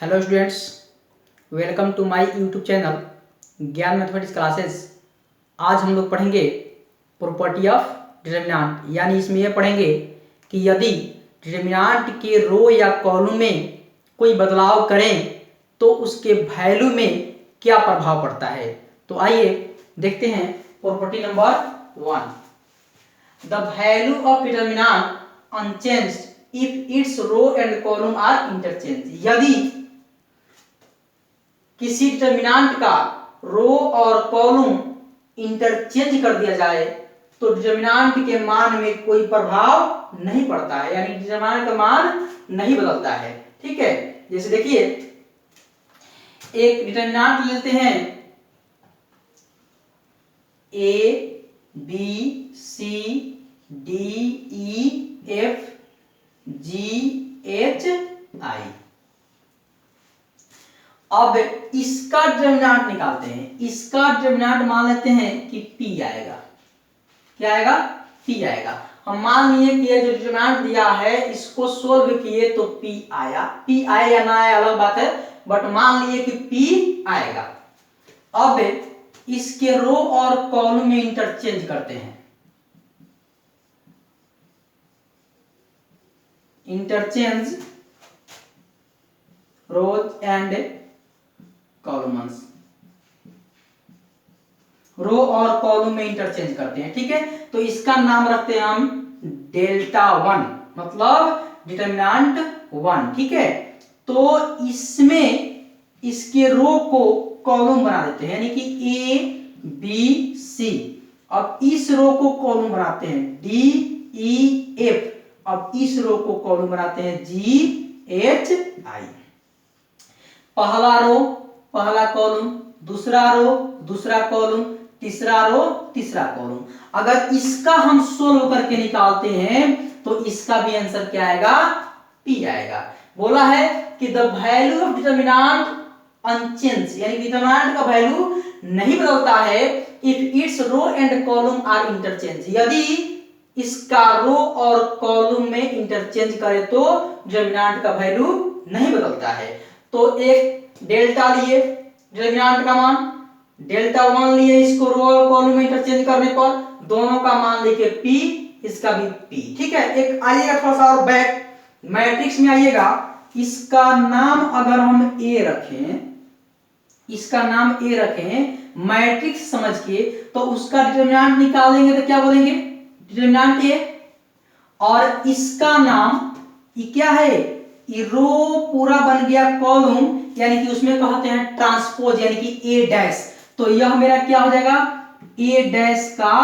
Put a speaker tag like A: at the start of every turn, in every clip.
A: Hello students, welcome to my YouTube channel Gyan Mathematics Classes. आज हम लोग पढ़ेंगे प्रॉपर्टी ऑफ डिटर्मिनेंट, यानी इसमें यह पढ़ेंगे कि यदि डिटर्मिनेंट के रो या कॉलम में कोई बदलाव करें तो उसके वैल्यू में क्या प्रभाव पड़ता है। तो आइए देखते हैं property number 1। The value of determinant unchanged if its row and column are interchange. यदि किसी डिटर्मिनेंट का रो और कॉलम इंटरचेंज कर दिया जाए तो डिटर्मिनेंट के मान में कोई प्रभाव नहीं पड़ता है, यानी डिटर्मिनेंट का मान नहीं बदलता है। ठीक है, जैसे देखिए एक डिटर्मिनेंट लेते हैं A B C D E F G H I. अब इसका डिटर्मिनेंट निकालते हैं। इसका डिटर्मिनेंट मान लेते हैं कि P आएगा। क्या आएगा? P आएगा। हम मान लिए कि ये जो डिटर्मिनेंट दिया है इसको सोल्व किए तो P आया। P आए या ना आए अलग बात है, बट मान लिए कि P आएगा। अब इसके रो और कॉलम में इंटरचेंज करते हैं। इंटरचेंज रोज एंड कॉलम्स, रो और कॉलम में इंटरचेंज करते हैं। ठीक है, तो इसका नाम रखते हैं हम डेल्टा 1, मतलब डिटर्मिनेंट 1। ठीक है, तो इसमें इसके रो को कॉलम बना देते हैं, यानी कि ए बी सी। अब इस रो को कॉलम बनाते हैं डी ई एफ। अब इस रो को कॉलम बनाते हैं जी एच आई। पहला रो पहला कॉलम, दूसरा रो दूसरा कॉलम, तीसरा रो तीसरा कॉलम। अगर इसका हम सोल्व करके निकालते हैं तो इसका भी आंसर क्या आएगा? P आएगा। बोला है कि the value of determinant unchange, यानी डिटर्मिनेंट का वैल्यू नहीं बदलता है if its row and column are interchange. यदि इसका रो और कॉलम में इंटरचेंज करे तो डिटर्मिनेंट का वैल्यू नहीं बदलता है। तो एक डेल्टा लिए डिटर्मिनेंट का मान, डेल्टा 1 लिए इसको रो और कॉलम में इंटरचेंज करने पर दोनों का मान लिखे P, इसका भी P। ठीक है, एक आइएगा थोड़ा सा और बैक मैट्रिक्स में आइएगा। इसका नाम अगर हम A रखें, इसका नाम A रखें मैट्रिक्स समझ के, तो उसका डिटर्मिनेंट निकालेंगे तो क्या बोलेंगे? Determinant A। और इसका नाम ये क्या है? ये रो पूरा बन गया कॉलम, यानी कि उसमें कहते हैं ट्रांसपोज, यानी कि ए डैश। तो यह मेरा क्या हो जाएगा? ए डैश का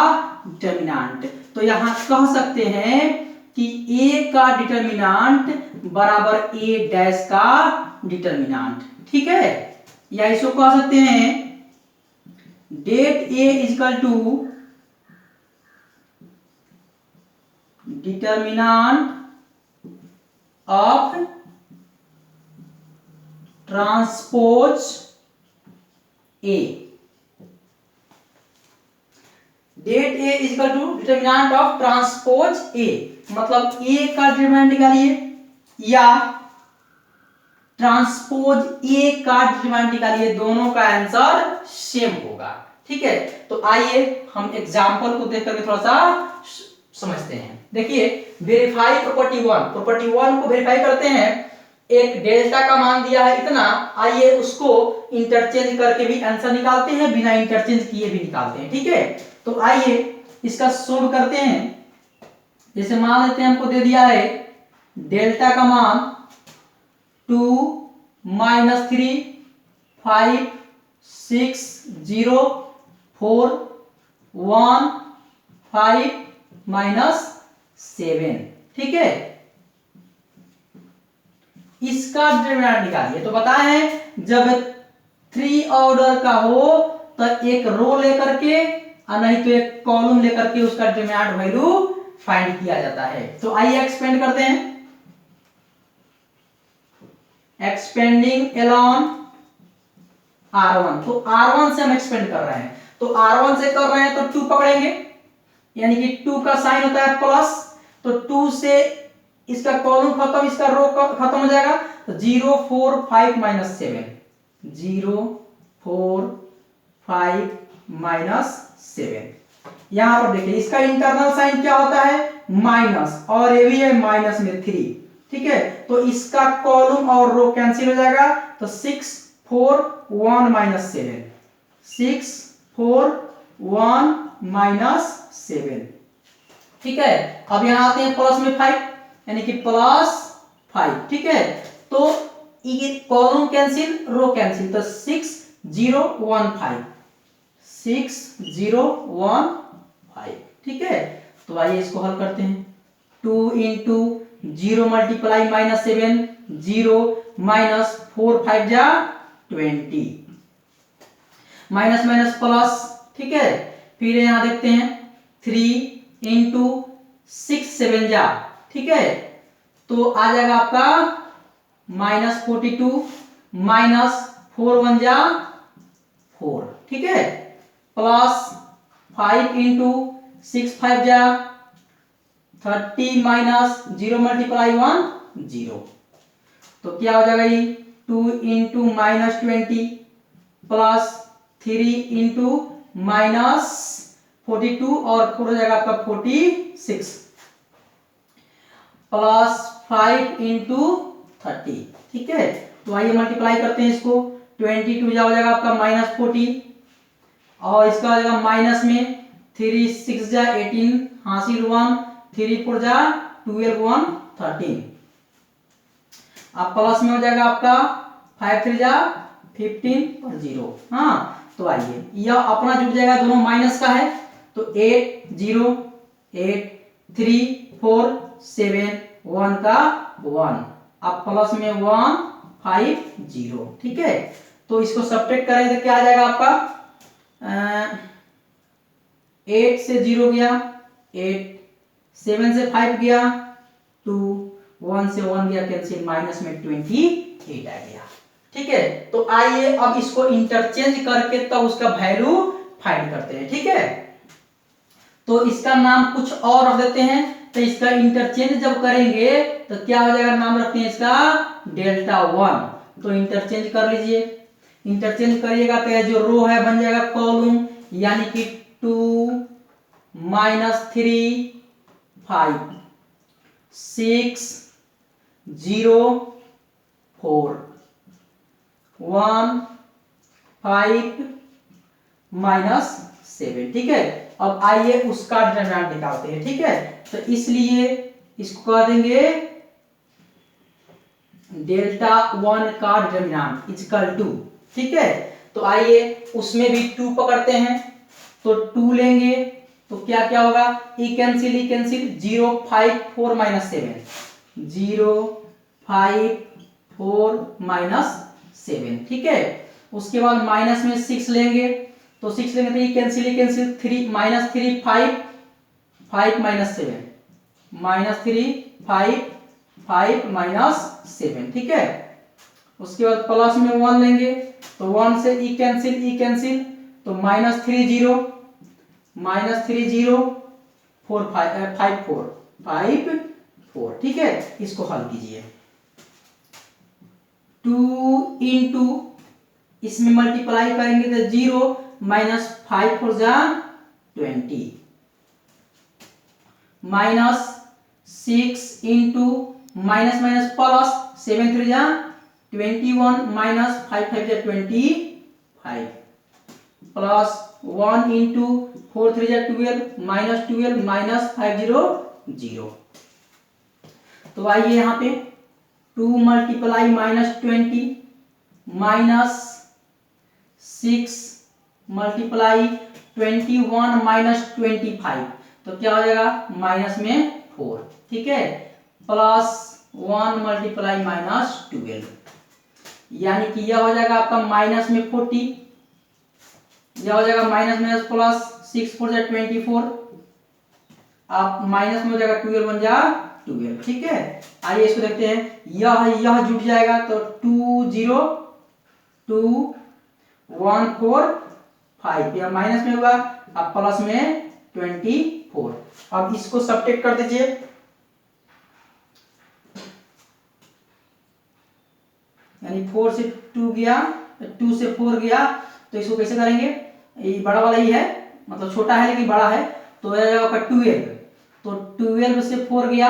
A: डिटर्मिनेंट। तो यहां कह सकते हैं कि ए का डिटर्मिनेंट बराबर ए डैश का डिटर्मिनेंट। ठीक है, या इसको कह सकते हैं det A equal to determinant of transpose A. Det A is equal to determinant of transpose A, मतलब ए का डिटर्मिनेंट निकालिए या ट्रांसपोज ए का डिटर्मिनेंट निकालिए, दोनों का आंसर सेम होगा। ठीक है, तो आइए हम एग्जांपल को देख करके थोड़ा सा समझते हैं। देखिए वेरीफाई प्रॉपर्टी 1। प्रॉपर्टी 1 को वेरीफाई करते हैं। एक डेल्टा का मान दिया है इतना, आइए उसको इंटरचेंज करके भी आंसर निकालते हैं, बिना इंटरचेंज किए भी निकालते हैं। ठीक है, तो आइए इसका सोल्व करते हैं। जैसे मान लेते हैं हमको दे दिया है डेल्टा का मान 2 - 3 5 6 0 4 1 5 -7। ठीक है, इसका डिटर्मिनेंट निकालिए। तो बताए हैं जब 3 ऑर्डर का हो तो एक रो लेकर के और नहीं तो एक कॉलम लेकर के उसका डिटर्मिनेंट वैल्यू फाइंड किया जाता है। तो आइए एक्सपेंड करते हैं। एक्सपेंडिंग अलॉन R1, तो R1 से हम एक्सपेंड कर रहे हैं, तो R1 से कर रहे हैं तो 2 पकड़ेंगे, यानी कि 2 का साइन होता है प्लस, तो 2 से इसका कॉलम खत्म, इसका रो खत्म हो जाएगा, तो 0 4 5 माइनस 7, 0 4 5 माइनस 7। यहां पर देखिए इसका इंटरनल साइन क्या होता है, माइनस, और ये भी है माइनस में 3, ठीक है। तो इसका कॉलम और रो कैंसिल हो जाएगा, तो 6 4 1 माइनस 7, 6 4 1 माइनस 7, ठीक है। अब यहां आते हैं प्लस में 5, यानी कि प्लस 5, ठीक है। तो ये कॉलम कैंसिल रो कैंसिल, तो 6 0 1 5, 6 0 1 5, ठीक है। तो आइए इसको हल करते हैं। 2 इंटू 0 मल्टीप्लाई माइनस 7, 0 माइनस 4 5 जा 20, माइनस माइनस प्लस, ठीक है। फिर यहां देखते हैं 3 इंटू 6 7 जा, ठीक है। तो आ जाएगा आपका माइनस 42, माइनस 4 1 जा 4, ठीक है। प्लस 5 इंटू 6 5 जा 30, माइनस 0 मल्टीप्लाई 1 0। तो क्या हो जाएगा ये 2 into minus 20 plus 3 into minus 42 और 4 हो जाएगा आपका 46 प्लस 5 इंटू 30, ठीक है। तो आइए मल्टीप्लाई करते हैं इसको। 22 जा हो जाएगा आपका माइनस 40 और इसका हो जाएगा माइनस में 3 6 जा 18 हासिल 1 3 4 जा 12 1 13। अब प्लस में हो जाएगा आपका 5 3 जा 15 और 0। हाँ, तो आइए यह अपना जुड़ जाएगा, दोनों माइनस का है, तो 8 0 8 3 4 7 1 का 1, अब प्लस में 1 5 0, ठीक है। तो इसको सब्ट्रैक्ट करें तो क्या आ जाएगा आपका 8 से 0 गया 8, 7 से 5 गया 2, 1 से 1 गया कैंसिल, माइनस में 28 आ गया, ठीक है। तो आइए अब इसको इंटरचेंज करके तब उसका वैल्यू फाइंड करते हैं, ठीक है। तो इसका नाम कुछ और रख देते हैं, तो इसका इंटरचेंज जब करेंगे तो क्या हो जाएगा, नाम रखते हैं इसका डेल्टा 1। तो इंटरचेंज कर लीजिए, इंटरचेंज करिएगा तो जो रो है बन जाएगा कॉलम, यानी कि 2 माइनस 3 5 6 0 4 1 5 माइनस 7, ठीक है। अब आइए उसका डिटरमिनेंट निकालते हैं, ठीक है। तो इसलिए इसको कह देंगे डेल्टा 1 का डिटरमिनेंट इक्वल टू, ठीक है। तो आइए उसमें भी 2 पकड़ते हैं, तो 2 लेंगे तो क्या क्या होगा, ई कैंसिल 0 5 4 माइनस 7, 0 5 4 माइनस 7, ठीक है। उसके बाद माइनस में 6 लेंगे, तो 6 लेंगे तो ये cancel 3 minus 3 5 5 minus 7 minus 3 5 5 minus 7, ठीक है। उसके बाद प्लस में 1 लेंगे, तो 1 से ई कैंसिल, तो माइनस 3 0 माइनस 3 0 4 5 4 4, ठीक है। इसको हल कीजिए। 2 इंटू इसमें मल्टीप्लाई करेंगे तो 0 माइनस 5 4 जा 20 minus 6 into minus minus plus 7 3 जा 21 माइनस 5 5 जा 25 प्लस 1 इंटू 4 3 जा 12 माइनस 5 0 0। तो आइए यहाँ पे 2 multiply minus 20 minus 6 multiply 21 minus 25, तो क्या हो जाएगा माइनस में 4, ठीक है। प्लस 1 मल्टीप्लाई माइनस 12, यानी कि यह हो जाएगा आपका माइनस में 40, यह हो जाएगा माइनस माइनस प्लस 6 4 जा 24, आप माइनस में हो जाएगा 12 1 जा 12, ठीक है। आइए इसको देखते हैं, यह जुड़ जाएगा तो 2 0 2 1 4 5, यह माइनस में होगा, अब प्लस में 24। अब इसको सब्ट्रैक्ट कर दीजिए, यानी 4 से 2 गया, 2 से 4 गया, तो इसको कैसे करेंगे, ये बड़ा वाला ही है, मतलब छोटा है लेकिन बड़ा है, तो यह जाएगा आपका 12, तो 12 से 4 गया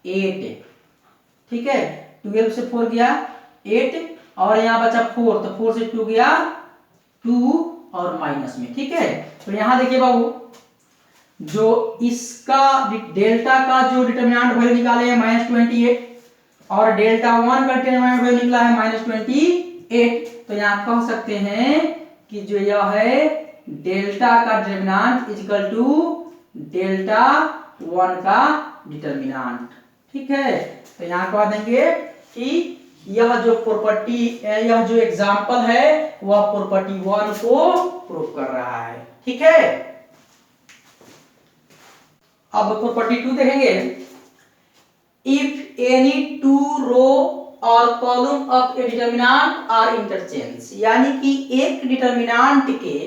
A: 8, ठीक है, 12 से 4 गया 8, और यहाँ बचा 4, तो 4 से 2 गया 2 और माइनस में, ठीक है। तो यहाँ देखिए बाबू, जो इसका डेल्टा का जो डिटरमिनेंट वैल्यू निकाले हैं -28, और डेल्टा 1 का डिटरमिनेंट वैल्यू निकला है -28, तो यहाँ कह सकते हैं कि जो यह है डेल्टा का determinant is equal to delta 1 का डिटरमिनेंट, ठीक है। तो यहाँ कह देंगे कि यह जो प्रॉपर्टी, यह जो एग्जांपल है वह प्रॉपर्टी 1 को प्रूव कर रहा है, ठीक है। अब प्रॉपर्टी 2 देखेंगे। इफ एनी टू रो और column of a determinant are interchange, यानी कि एक डिटरमिनेंट के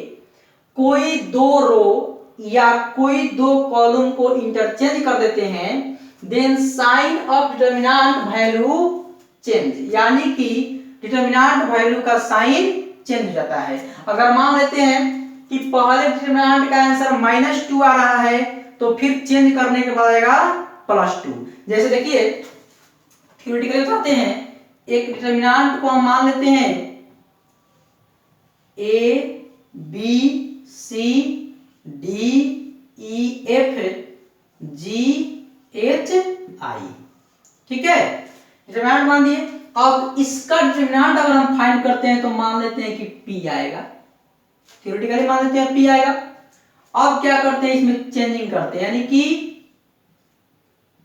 A: कोई दो रो या कोई दो कॉलम को इंटरचेंज कर देते हैं, then sign of determinant value change, यानी कि डिटरमिनेंट वैल्यू का साइन चेंज हो जाता है। अगर मान लेते हैं कि पहले डिटरमिनेंट का आंसर -2 आ रहा है, तो फिर चेंज करने के बाद आएगा +2। जैसे देखिए थ्योरेटिकली बताते हैं, एक डिटरमिनेंट को हम मान लेते हैं A B C D E F G H I, ठीक है, डिटरमिनेंट मान दिए। अब इसका डिटरमिनेंट अगर हम फाइंड करते हैं तो मान लेते हैं कि P आएगा, थ्योरेटिकली मान लेते हैं P आएगा। अब क्या करते हैं, इसमें चेंजिंग करते हैं, यानी कि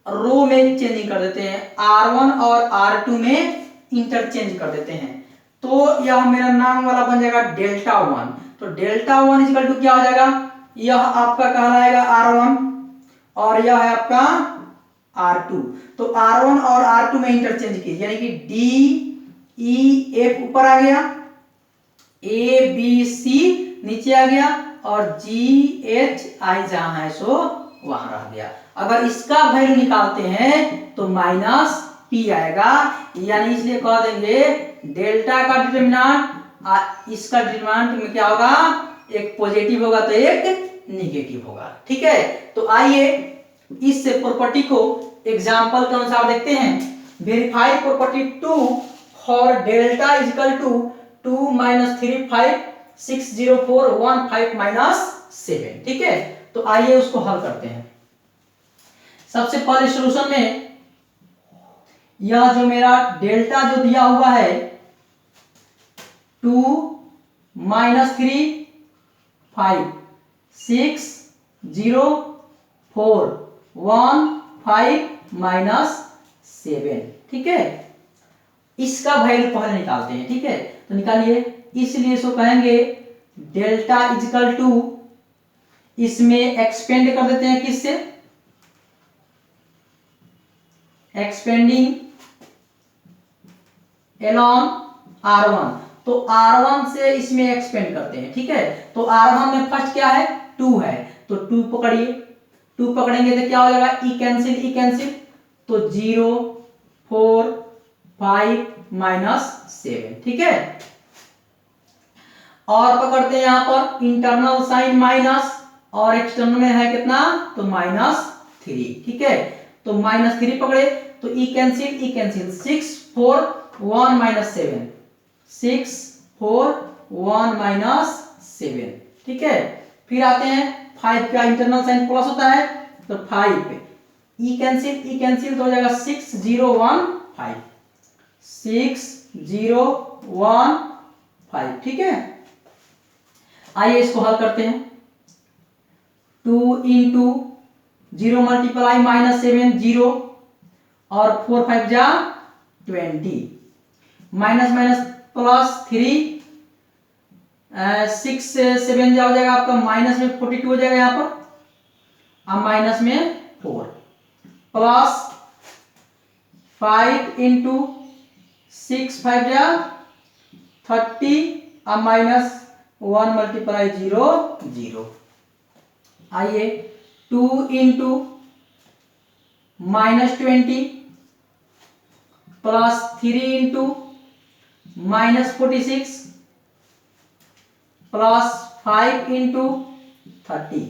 A: रो में चेंजिंग कर देते हैं, R1 और R2 में इंटरचेंज कर देते हैं, तो यह मेरा नाम वाला बन जाएगा डेल्टा 1। तो डेल्टा 1 इक्वल टू क्या हो जाएगा, यह आपका कहलाएगा R1 और यह है आपका R2। तो R1 और R2 में इंटरचेंज कीजिए, यानी कि D E F ऊपर आ गया, A B C नीचे आ गया, और G H I जहां है सो वहां रह गया। अगर इसका वैल्यू निकालते हैं तो -P आएगा, यानी इसलिए कह देंगे डेल्टा का डिटरमिनेंट, इसका डिटरमिनेंट में क्या होगा, एक पॉजिटिव होगा तो एक निगेटिव होगा, ठीक है। तो आइए इस प्रॉपर्टी को एग्जांपल के अनुसार देखते हैं। Verify property 2 for delta is equal to 2 - 3 5 6 0 4 1 5 -7, ठीक है। तो आइए उसको हल करते हैं। सबसे पहले सॉल्यूशन में यह जो मेरा डेल्टा जो दिया हुआ है 2 - 3 5 6 0 4 1 5 -7, ठीक है। इसका वैल्यू पहले निकालते हैं, ठीक है। तो निकालिए, इसलिए इसको कहेंगे डेल्टा इजिकल टू, इसमें एक्सपेंड कर देते हैं किससे, एक्सपेंडिंग एलॉन R1, तो R1 से इसमें एक्सपेंड करते हैं, ठीक है। तो R1 में फर्स्ट क्या है, 2 है, तो 2 पकड़िए, 2 पकड़ेंगे तो क्या हो जाएगा, ई कैंसिल, तो 0 4 5 -7, ठीक है। और पकड़ते हैं यहां पर इंटरनल साइन माइनस, और एक्सटर्नल में है कितना, तो -3, ठीक है। तो -3 पकड़े तो ई कैंसिल 6 4 1 -7 6 4 1 -7, ठीक है। फिर आते हैं 5 का इंटरनल साइन प्लस होता है, तो 5 ई कैंसिल तो हो जाएगा 6 0 1 5 6 0 1 5, ठीक है। आइए इसको हल करते हैं। 2 × 0 मल्टीप्लाई -7 0, और 4 5 जा 20, +3 6 7 जा हो जाएगा आपका माइनस में 42 हो जाएगा यहाँ पर, अब माइनस में 4 प्लस 5 × 6 5 जा 30, अब -1 मल्टीप्लाई 0 0। आइए 2 × -20 प्लस 3 × -46 प्लस 5 इंटू 30,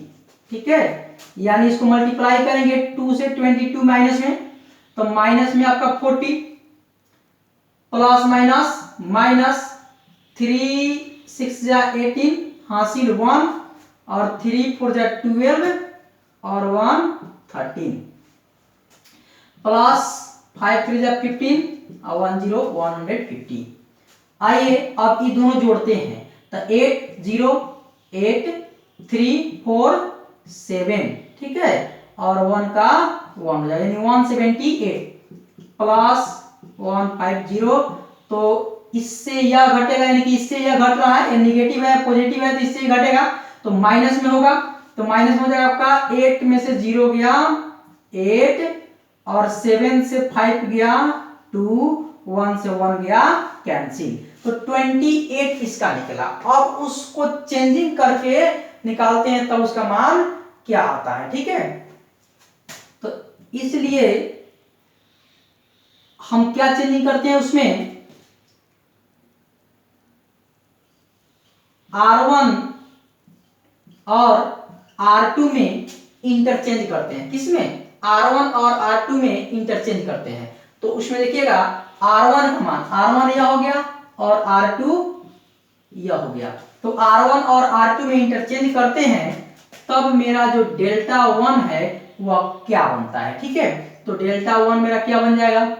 A: ठीक है। यानी इसको मल्टीप्लाई करेंगे 2 से 22 माइनस में, तो माइनस में आपका 40 प्लस माइनस 3 6 जा 18 हासिल 1 और 3 4 जा 12 और 1 13 प्लस 5 3 जा 15 और 1 0 150। आइए अब ये दोनों जोड़ते हैं, तो 8 0 8 3 4 7, ठीक है, और 1 का 1 हो जाएगा, यानी 178 प्लस 150। तो इससे यह घटेगा, यानी कि इससे यह घट रहा है, नेगेटिव है पॉजिटिव है, तो इससे घटेगा तो माइनस में होगा, तो माइनस में हो जाएगा आपका 8 में से 0 गया 8 और 7 से 5 गया 2, 1 से 1 गया कैंसिल, तो 28 इसका निकला। अब उसको चेंजिंग करके निकालते हैं तब उसका मान क्या आता है, ठीक है। तो इसलिए हम क्या चेंजिंग करते हैं उसमें, R1 और R2 में इंटरचेंज करते हैं। किसमें? R1 और R2 में इंटरचेंज करते हैं। तो उसमें देखिएगा R1 का मान, R1 यह हो गया और R2 यह हो गया, तो R1 और R2 में इंटरचेंज करते हैं तब मेरा जो डेल्टा 1 है वह क्या बनता है, ठीक है। तो डेल्टा 1 मेरा क्या बन जाएगा,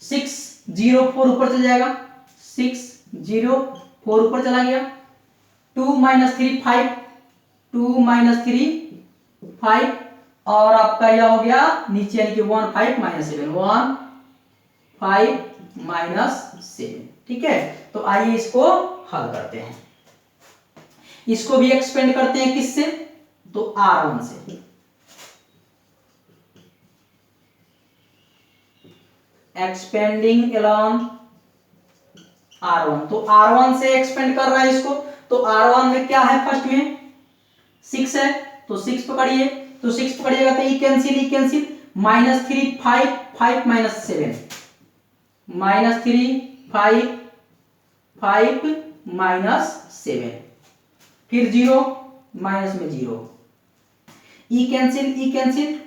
A: 604 ऊपर चल जाएगा, 604 ऊपर चला गया, 2 - 3 5, 2 - 3 5 और आपका यह हो गया नीचे, यानी कि 1 5 - 7 1 5 - 7, ठीक है। तो आइए इसको हल करते हैं, इसको भी एक्सपेंड करते हैं किससे, तो R1 से। एक्सपेंडिंग अलॉन्ग R1, तो R1 से एक्सपेंड कर रहा है इसको, तो R1 में क्या है, फर्स्ट में 6 है, तो 6 पकड़िए, तो 6 पकड़िएगा तो ई कैंसिल -3 5 5 - 7 -3 5 5 - 7, फिर 0 माइनस में 0, ई कैंसिल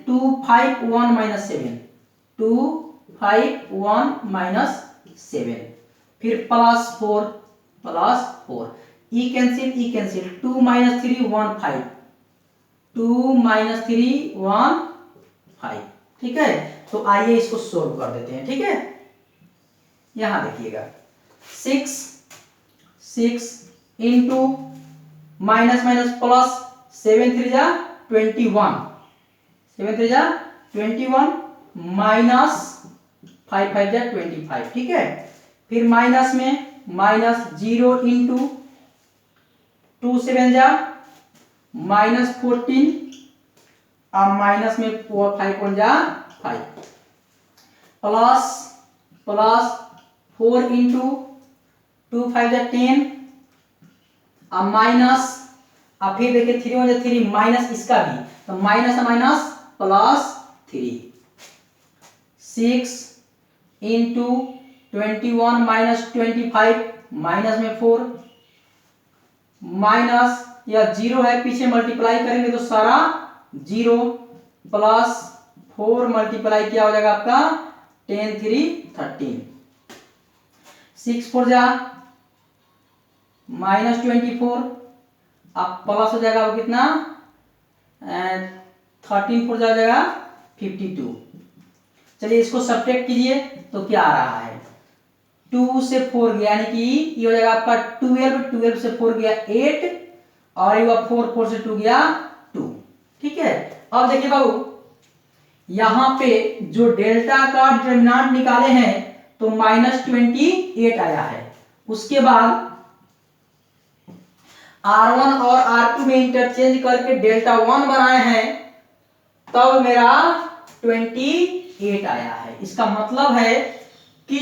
A: 2 5 1 - 7 2 5 1 - 7, फिर +4 ई कैंसिल 2 - 3 1 5 2 - 3 1 5, ठीक है। तो आइए इसको सोल्व कर देते हैं, ठीक है। यहां देखिएगा 6 इंटू माइनस प्लस 7 3 जा 21 7 3 जा 21 माइनस 5 5 जा 25, ठीक है। फिर माइनस में -0 इंटू 2 7 जा -14 और माइनस में 5 1 जा 5 प्लस 4 इंटू 2 5 जा 10 और माइनस, अब फिर देखिए 3 1 जा 3 माइनस इसका भी, तो माइनस +3 6 इंटू 21 -25 माइनस में 4 माइनस, या 0 है पीछे मल्टीप्लाई करेंगे तो सारा 0 प्लस 4 मल्टीप्लाई क्या हो जाएगा आपका 10 3 13 6 4 जा -24, अब प्लस हो जाएगा वो कितना 13 4 जा जाएगा 52। चलिए इसको सब्ट्रैक्ट कीजिए तो क्या आ रहा है, 2 से 4 गया, यानी कि ये हो जाएगा आपका 12 से 4 गया 8 और ये 4 से 2 गया 2, ठीक है। अब देखिए बाबू यहां पे जो डेल्टा का डिटरमिनेंट निकाले हैं तो -28 आया है, उसके बाद R1 और R2 में इंटरचेंज करके डेल्टा 1 बनाए हैं तब मेरा 28 आया है। इसका मतलब है कि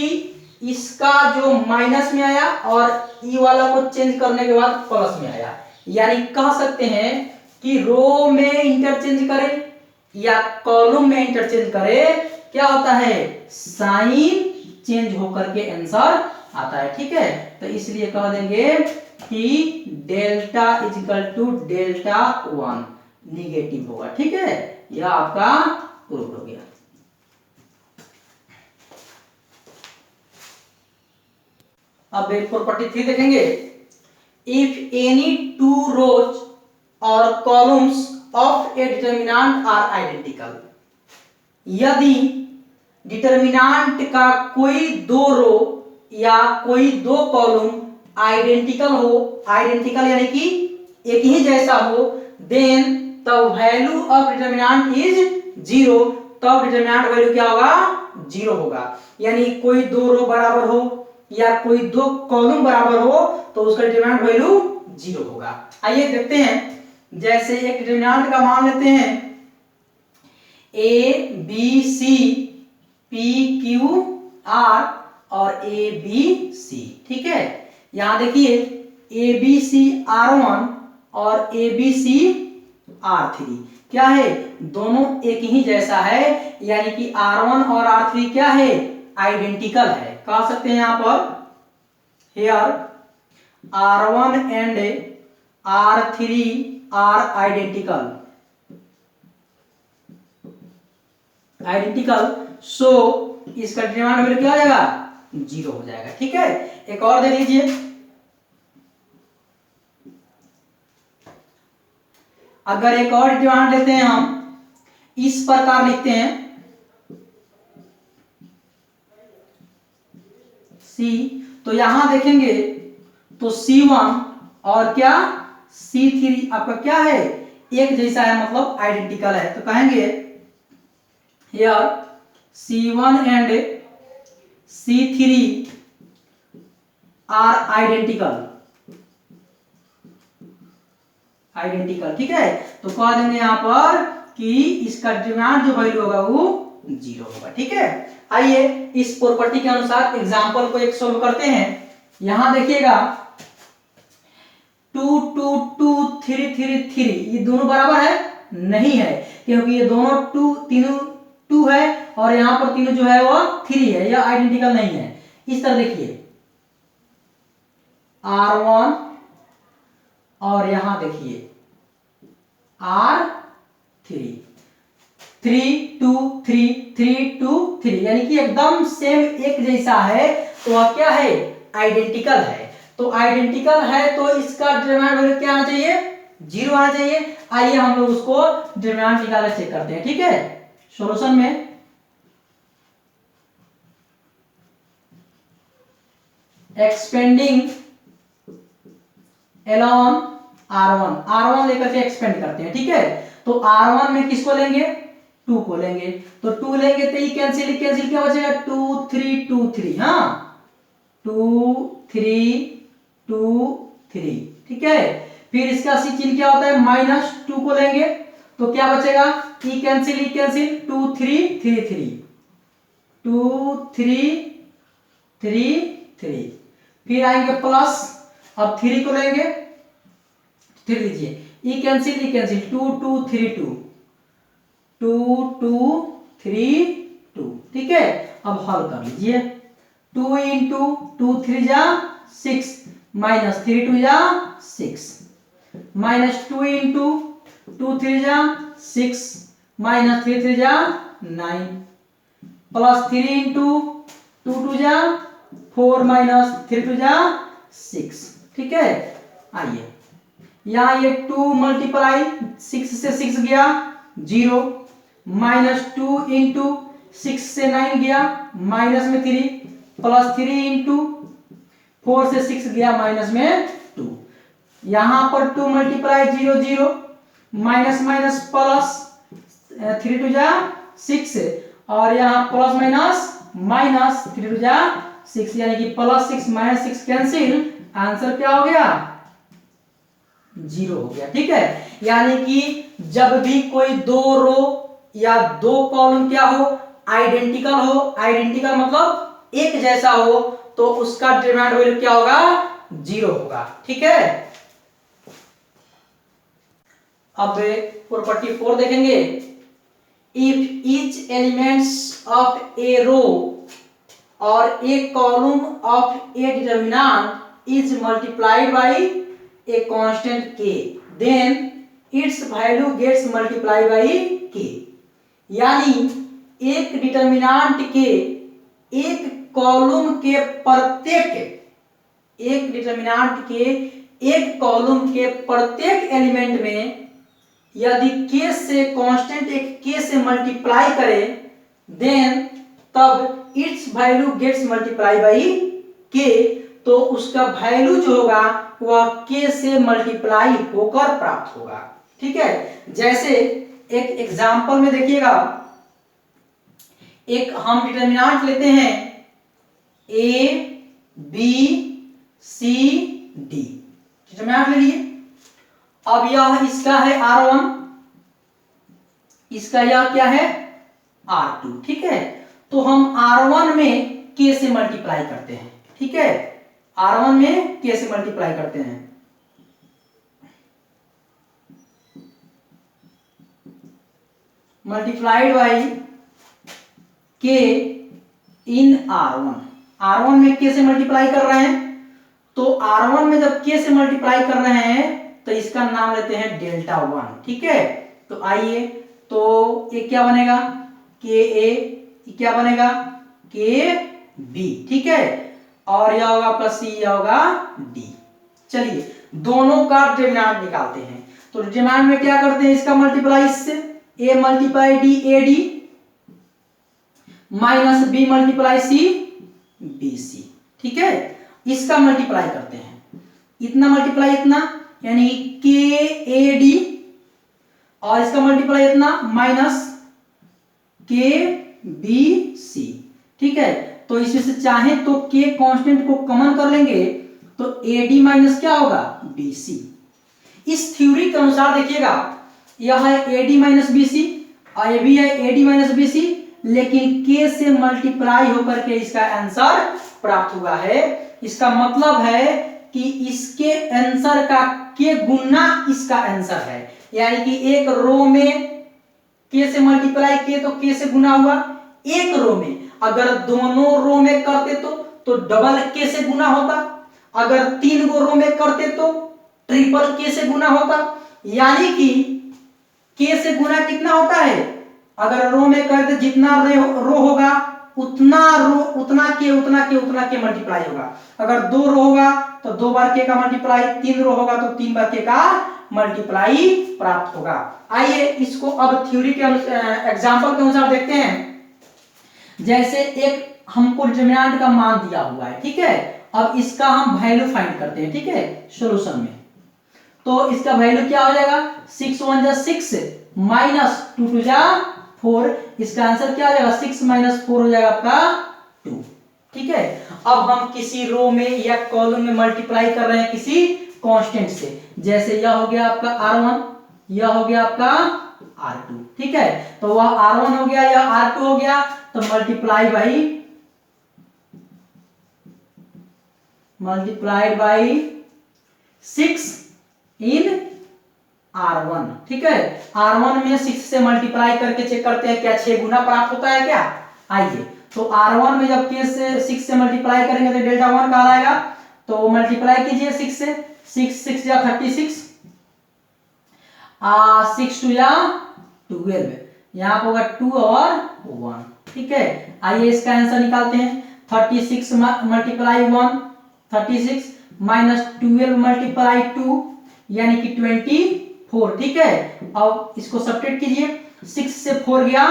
A: इसका जो माइनस में आया और ई वाला को चेंज करने के बाद प्लस में आया, यानी कह सकते हैं कि रो में इंटरचेंज करें या कॉलम में इंटरचेंज करें क्या होता है, साइन चेंज होकर के आंसर आता है। ठीक है, तो इसलिए कह देंगे कि delta is equal to delta 1 negative होगा। ठीक है, यह आपका प्रूफ हो गया। अब एक प्रॉपर्टी 3 देखेंगे। इफ एनी टू रोज और columns of a determinant are identical, यदि डिटर्मिनेंट का कोई दो रो या कोई दो कॉलम आइडेंटिकल हो, आइडेंटिकल यानी कि एक ही जैसा हो, then the value of determinant is zero, तब डिटर्मिनेंट वैल्यू क्या होगा, जीरो होगा। यानी कोई दो रो बराबर हो या कोई दो कॉलम बराबर हो तो उसका डिटर्मिनेंट वैल्यू जीरो होगा। आइए देखते हैं, जैसे एक डिटर्मिनेंट का मान लेते हैं A B C P Q R और ए बी सी। ठीक है, यहां देखिए ए बी सी R1 और ए बी सी R3 क्या है, दोनों एक ही जैसा है, यानी कि R1 और R3 क्या है, आइडेंटिकल है। कह सकते हैं यहां पर here R1 and R3 are identical, identical, so इसका डिटरमिनेंट वैल्यू क्या हो जाएगा, जीरो हो जाएगा। ठीक है, एक और दे लीजिए, अगर एक और डिटरमिनेंट लेते हैं हम, इस प्रकार लिखते हैं C, तो यहां देखेंगे तो C1 और क्या C3 आपका क्या है, एक जैसा है, मतलब आइडेंटिकल है। तो कहेंगे here C1 and C3 are identical, identical. ठीक है, तो कह देंगे यहां पर कि इसका डिटरमिनेंट जो वैल्यू होगा वो जीरो होगा। ठीक है, आइए इस प्रॉपर्टी के अनुसार एग्जांपल को एक सोल्व करते हैं। यहां देखिएगा 2 2 2 3 3 3, ये दोनों बराबर है, नहीं है, क्योंकि ये दोनों तीनों 2 है और यहां पर तीनों जो है वो 3 है, यह आइडेंटिकल नहीं है। इस तरह देखिए R1 और यहां देखिए R3, 3 2 3 3 2 3, यानी कि एकदम सेम एक जैसा है, तो वह क्या है, आइडेंटिकल है। तो आइडेंटिकल है तो इसका डिटरमिनेंट वैल्यू क्या आना चाहिए, जीरो आना चाहिए। आइए हम लोग उसको डिटरमिनेंट निकालकर चेक करते हैं। ठीक है, सॉल्यूशन में एक्सपेंडिंग एलॉन R1 लेकर के एक्सपेंड करते हैं। ठीक है, तो R1 में किसको लेंगे, 2 को लेंगे, तो 2 लेंगे तो ये कैंसिल क्या बचेगा, 2 3 2 3, हाँ 2 3 2 3। ठीक है, फिर इसका सी चिन्ह क्या होता है, -2 को लेंगे तो क्या बचेगा, ई कैंसिल 2 3 3 3 2 3 3 3, फिर आएंगे प्लस, अब 3 को लेंगे, फिर लीजिए ई कैंसिल 2 2 3 2 2 2 3 2। ठीक है, अब हल कर लीजिए, 2 इंटू 2 3 जा 6 माइनस 3 2 जा 6, माइनस 2 इंटू 2 3 जा 6 माइनस 3 3 जा 9, प्लस 3 इंटू 2 2 जा 4 माइनस 3 2 जा 6। ठीक है, आइए यहां ये 2 मल्टीप्लाई 6 से 6 गया 0, माइनस 2 इंटू 6 से 9 गया माइनस में 3, प्लस 3 इंटू 4 से 6 गया माइनस में 2, यहां पर 2 मल्टीप्लाई 0 0, माइनस माइनस प्लस 3 2 जा 6, और यहां प्लस माइनस माइनस 3 2 जा 6, यानी कि प्लस 6 माइनस 6 कैंसिल, आंसर क्या हो गया, 0 हो गया। ठीक है, यानी कि जब भी कोई दो रो या दो कॉलम क्या हो, आइडेंटिकल हो, आइडेंटिकल मतलब एक जैसा हो, तो उसका डिटरमिनेंट वैल्यू क्या होगा, 0 होगा। ठीक है, अब प्रॉपर्टी 4 देखेंगे। if each elements of a row or a column of a determinant is multiplied by a constant k, then its value gets multiplied by k। यानी एक डिटर्मिनांट के एक कॉलम के प्रत्येक एक डिटर्मिनांट के एक कॉलम के प्रत्येक एलिमेंट में यदि k से कांस्टेंट एक k से मल्टीप्लाई करे, देन तब its value gets multiply by k, तो उसका वैल्यू जो होगा वह k से मल्टीप्लाई होकर प्राप्त होगा। ठीक है, जैसे एक एग्जांपल में देखिएगा, एक हम डिटर्मिनेंट लेते हैं a b c d, determinant ले लिए। अब यह इसका है r1, इसका यह क्या है r2। ठीक है, तो हम r1 में k से मल्टीप्लाई करते हैं। ठीक है, r1 में k से मल्टीप्लाई करते हैं, multiplied by k in r1। r1 में k से मल्टीप्लाई कर रहे हैं, तो r1 में जब k से मल्टीप्लाई कर रहे हैं तो इसका नाम लेते हैं डेल्टा 1। ठीक है, तो आइए, तो ये क्या बनेगा के ए, क्या बनेगा के बी। ठीक है, और यह होगा प्लस सी, यह होगा डी। चलिए दोनों का डिटरमिनेंट निकालते हैं। तो डिटरमिनेंट में क्या करते हैं, इसका मल्टीप्लाई इससे, A multiply D A D minus B multiply C B C. ठीक है, इसका मल्टीप्लाई करते हैं, इतना मल्टीप्लाई इतना, यानी के ए डी, और इसका मल्टीप्लाई इतना माइनस के बी सी। ठीक है, तो इसमें से चाहे तो के कांस्टेंट को कॉमन कर लेंगे, तो ए डी माइनस क्या होगा बी सी। इस थ्योरी के अनुसार देखिएगा, यह है A D minus B C और ये भी है A D minus B C, लेकिन के से मल्टीप्लाई होकर के इसका आंसर प्राप्त हुआ है। इसका मतलब है कि इसके आंसर का के गुना इसका आंसर है, यानी कि एक रो में के से मल्टीप्लाई किए तो के से गुना हुआ, एक रो में अगर दोनों रो में करते तो डबल के से गुना होता, अगर 3 गो रो में करते तो ट्रिपल के से गुना होता। यानी कि के से गुना कितना होता है, अगर रो में करते जितना रो होगा उतना के मल्टीप्लाई होगा। अगर 2 रो होगा तो 2 बार के का मल्टीप्लाई, 3 रो होगा तो 3 बार के का मल्टीप्लाई प्राप्त होगा। आइए इसको अब थ्योरी के एग्जांपल के अनुसार देखते हैं। जैसे एक हमको डिटरमिनेंट का मान दिया हुआ है, ठीक है, अब इसका हम वैल्यू फाइंड करते हैं। ठीक है, सॉल्यूशन में तो इसका वैल्यू क्या हो जाएगा, 6 1 जा 6 माइनस 2 2 जा 4, इसका आंसर क्या हो जाएगा 6 माइनस 4 हो जाएगा आपका 2। ठीक है, अब हम किसी रो में या कॉलम में मल्टीप्लाई कर रहे हैं किसी कांस्टेंट से, जैसे यह हो गया आपका r1, यह हो गया आपका r2। ठीक है, तो वह r1 हो गया या r2 हो गया, तो मल्टीप्लाइड बाई 6 इन r1। ठीक है, r1 में 6 से मल्टीप्लाई करके चेक करते हैं क्या 6 गुना प्राप्त होता है क्या। आइए, तो r1 में जब के से 6 से मल्टीप्लाई करेंगे तो डेल्टा 1 कहलाएगा, तो मल्टीप्लाई कीजिए 6 से, 6 6 या 36, 6 2 या 12, यहाँ पर होगा 2 और 1। ठीक है, आइए इसका आंसर निकालते हैं। 36 मल्टीप्लाई 1 36 माइनस 12 मल्टीप्लाई 2 यानी कि 24। ठीक है, अब इसको सब्ट्रैक्ट कीजिए, 6 से 4 गया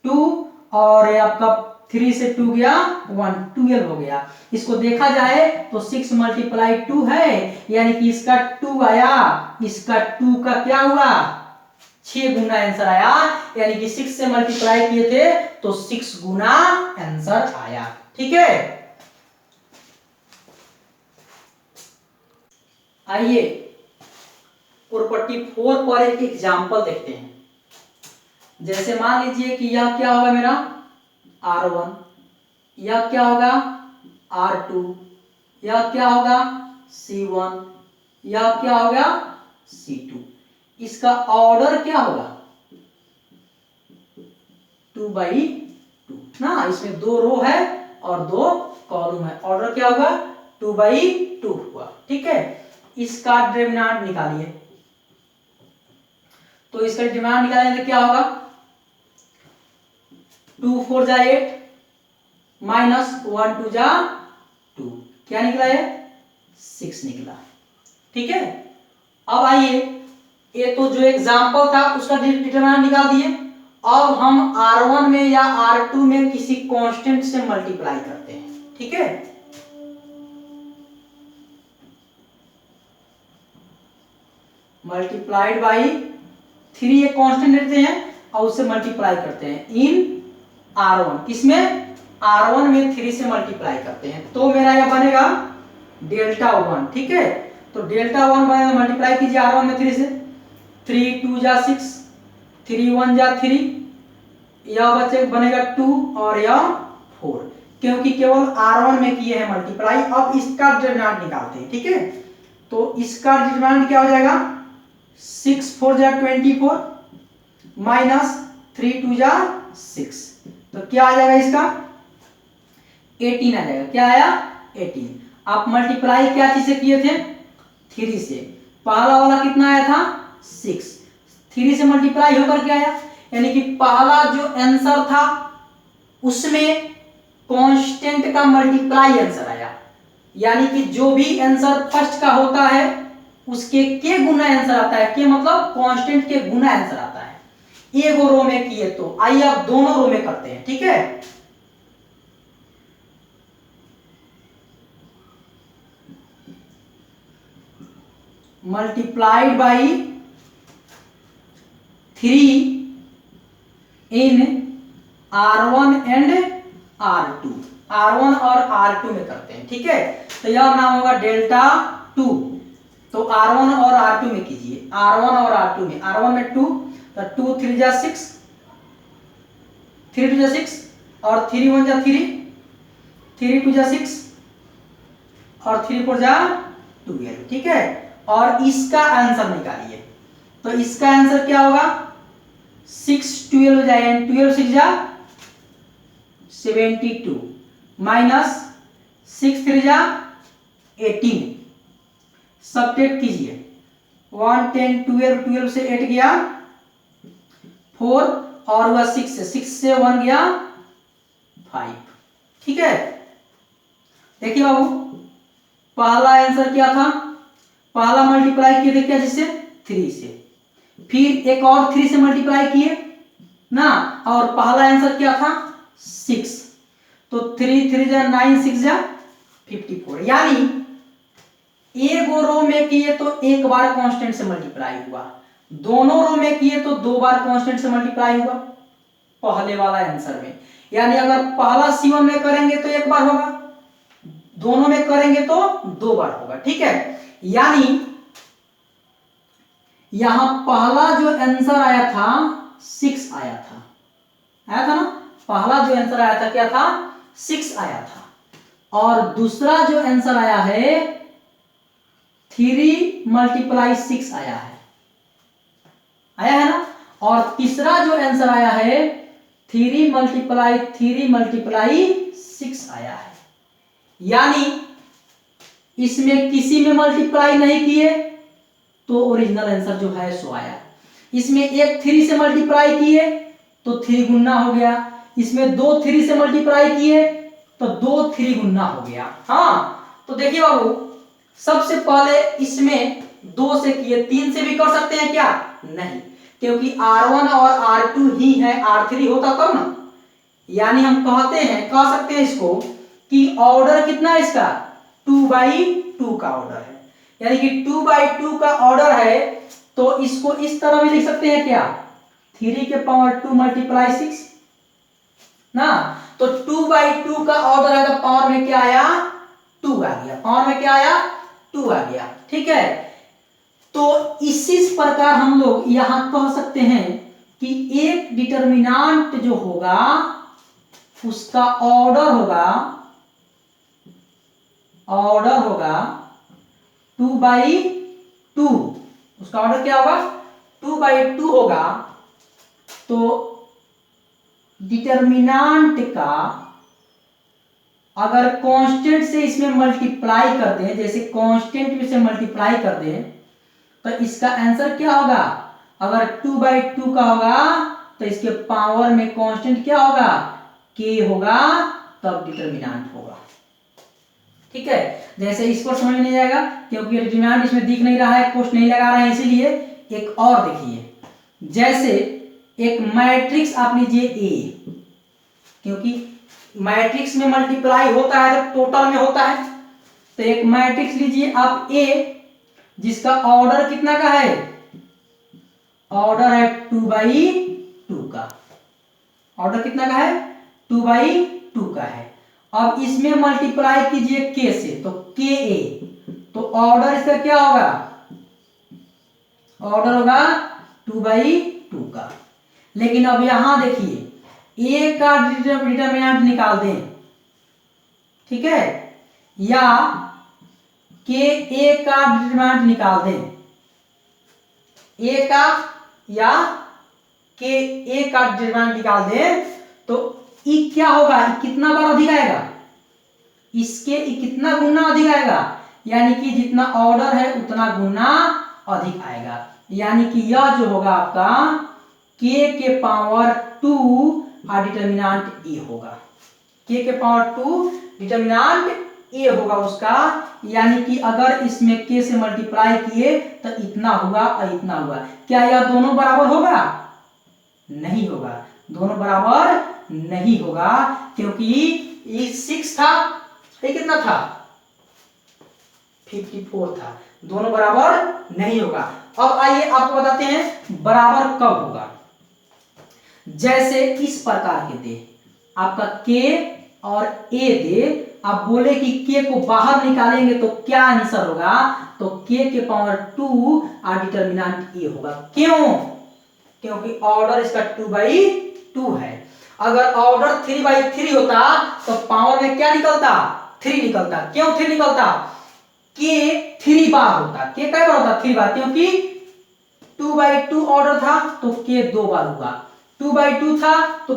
A: 2 और आपका 3 से 2 गया 1, 12 हो गया। इसको देखा जाए तो 6 मल्टीप्लाई 2 है, यानी कि इसका 2 आया, इसका 2 का क्या हुआ 6 गुना आंसर आया, यानी कि 6 से मल्टीप्लाई किए थे तो 6 गुना आंसर आया। ठीक है, आइए प्रॉपर्टी 4 पर एक एग्जांपल देखते हैं। जैसे मान लीजिए कि यह क्या होगा मेरा r1, यह क्या होगा r2, यह क्या होगा c1, यह क्या होगा c2। इसका ऑर्डर क्या होगा, 2/2 ना, इसमें 2 रो है और 2 कॉलम है, ऑर्डर क्या होगा 2/2 हुआ। ठीक है, इसका डिटरमिनेंट निकालिए। तो इसका डिटरमिनेंट निकालेंगे तो क्या होगा 2 4 जा 8 माइनस 1 2 जा 2, क्या निकला है 6 निकला। ठीक है, अब आइए, ये तो जो एग्जांपल था उसका डिटरमिनेंट निकाल दिए। अब हम R1 में या R2 में किसी कांस्टेंट से मल्टीप्लाई करते हैं। ठीक है, मल्टीप्लाइड बाई 3 एक कांस्टेंट लेते हैं और उससे मल्टीप्लाई करते हैं इन R1, किसमें R1 में 3 से मल्टीप्लाई करते हैं, तो मेरा यह बनेगा डेल्टा 1। ठीक है, तो डेल्टा 1 बनेगा, मल्टीप्लाई कीजिए R1 में 3 से, 3 2 जा 6, 3 1 जा 3, यह बचे बनेगा 2 और यह 4, क्योंकि केवल R1 में किए हैं मल्टीप्लाई। अब इसका डिटरमिनेंट निकालते हैं। ठीक है, तो इसका डिटरमिनेंट क्या हो जाएगा 6 4 जा 24 माइनस 3 2 जा 6, तो क्या आ जाएगा इसका 18 आ जाएगा। क्या आया 18। आप मल्टीप्लाई क्या चीज से किए थे 3 से, पहला वाला कितना आया था 6, 3 से मल्टीप्लाई होकर क्या आया, यानी कि पहला जो आंसर था उसमें कांस्टेंट का मल्टीप्लाई आंसर आया, यानी कि जो भी आंसर फर्स्ट का होता है उसके के गुना आंसर आता है, के मतलब कांस्टेंट के गुना आंसर आता है। एक रो में किए तो आइए आप दोनों रो में करते हैं। ठीक है, multiplied by 3 in R1 and R2, R1 और R2 में करते हैं। ठीक है, तो यह नाम होगा डेल्टा 2। तो R1 और R2 में कीजिए, R1 और R2 में, R1 में 2, तो 2 3 जा 6, 3 2 जा 6 और 3 1 जा 3, 3 2 जा 6 और 3 4 जा 12। ठीक है, और इसका आंसर निकालिए, तो इसका आंसर क्या होगा 6 12 हो जाएगा, 12 6 जा 72 माइनस 6 3 जा 18, सब्ट्रैक्ट कीजिए 1 10 12, 12 से 8 गया 4 और हुआ 6 से 1 गया 5। ठीक है, देखिए बाबू, पहला आंसर क्या था, पहला मल्टीप्लाई किए थे क्या जिससे 3 से, फिर एक और 3 से मल्टीप्लाई किए ना, और पहला आंसर क्या था 6, तो 3 3 जा 9 6 जा 54, यानी एक रो में किए तो एक बार कांस्टेंट से मल्टीप्लाई हुआ, दोनों रो में किए तो 2 बार कांस्टेंट से मल्टीप्लाई हुआ पहले वाला आंसर में। यानी अगर पहला C1 में करेंगे तो एक बार होगा, दोनों में करेंगे तो 2 बार होगा। ठीक है, यानी यहां पहला जो आंसर आया था 6 आया था ना, पहला जो आंसर आया था क्या था 6 आया था, और दूसरा जो आंसर आया है 3 मल्टीप्लाई 6 आया है ना, और तीसरा जो आंसर आया है 3 मल्टीप्लाई 6 आया है। यानी इसमें किसी में मल्टीप्लाई नहीं किए तो ओरिजिनल आंसर जो है सो आया, इसमें एक 3 से मल्टीप्लाई किए तो 3 गुना हो गया, इसमें 2 3 से मल्टीप्लाई किए तो 2 3 गुना हो गया। हाँ, तो देखिए बाबू, सबसे पहले इसमें 2 से किए, 3 से भी कर सकते हैं क्या, नहीं, क्योंकि R1 और R2 ही है, R3 होता तब ना, यानी हम कह सकते हैं इसको कि ऑर्डर कितना है इसका 2/2 का ऑर्डर है, यानी कि 2/2 का ऑर्डर है, तो इसको इस तरह भी लिख सकते हैं क्या 3 के पावर 2 मल्टीप्लाई 6 ना, तो 2/2 का ऑर्डर है तो पावर में क्या आया 2 आ गया, पावर में क्या आया 2 आ गया। ठीक है, तो इसी प्रकार हम लोग यहां कह सकते हैं कि एक डिटरमिनेंट जो होगा उसका ऑर्डर होगा 2/2, उसका ऑर्डर क्या होगा 2/2 होगा, तो डिटर्मिनांट का अगर कांस्टेंट से इसमें मल्टीप्लाई कर दें, जैसे कांस्टेंट में से मल्टीप्लाई कर दें, तो इसका आंसर क्या होगा? अगर 2/2 का होगा तो इसके पावर में कांस्टेंट क्या होगा? k होगा, तब डिटर्मिनांट होगा। ठीक है, जैसे इसको समझ में नहीं आएगा क्योंकि डिटर्मिनांट इसमें दिख नहीं रहा है, कोष्ट नहीं लगा रहा है, इसीलिए एक और देखिए, जैसे एक मैट्रिक्स आप लीजिए A, क्योंकि मैट्रिक्स में मल्टीप्लाई होता है तो टोटल में होता है, तो एक मैट्रिक्स लीजिए आप A जिसका ऑर्डर कितना का है? ऑर्डर है 2/2 का। ऑर्डर कितना का है? 2/2 का है। अब इसमें मल्टीप्लाई कीजिए k से, तो KA, तो ऑर्डर इसका क्या होगा? ऑर्डर होगा 2/2 का। लेकिन अब यहां देखिए A का डिटर्मिनेंट निकाल दें, ठीक है, या KA का डिटर्मिनेंट निकाल दें, A का या KA का डिटर्मिनेंट निकाल दें, तो E क्या होगा? कितना बार अधिक आएगा? इसके कितना गुना अधिक आएगा? यानी कि जितना ऑर्डर है उतना गुना अधिक आएगा, यानी कि यह जो होगा आपका k के पावर 2 और डिटर्मिनेंट A होगा। k के पावर 2 डिटर्मिनेंट A होगा उसका, यानी कि अगर इसमें k से मल्टीप्लाई किए तो इतना हुआ और इतना हुआ। क्या यह दोनों बराबर होगा? नहीं होगा, दोनों बराबर नहीं होगा, क्योंकि ये 6 था, ये कितना था? 54 था, दोनों बराबर नहीं होगा। अब आइए आपको बताते हैं बराबर कब होगा। जैसे इस प्रकार के दे, आपका k और a दे, आप बोले कि k को बाहर निकालेंगे तो क्या आंसर होगा? तो k के पावर 2 और डिटर्मिनेंट a होगा। क्यों? क्योंकि ऑर्डर इसका 2/2 है। अगर ऑर्डर 3/3 होता तो पावर में क्या निकलता? 3 निकलता। क्यों 3 निकलता? k 3 बार होता। k कई बार होता? 3 बार, क्योंकि 2/2 ऑर्डर था तो k 2 बार हुआ, 2/2 था तो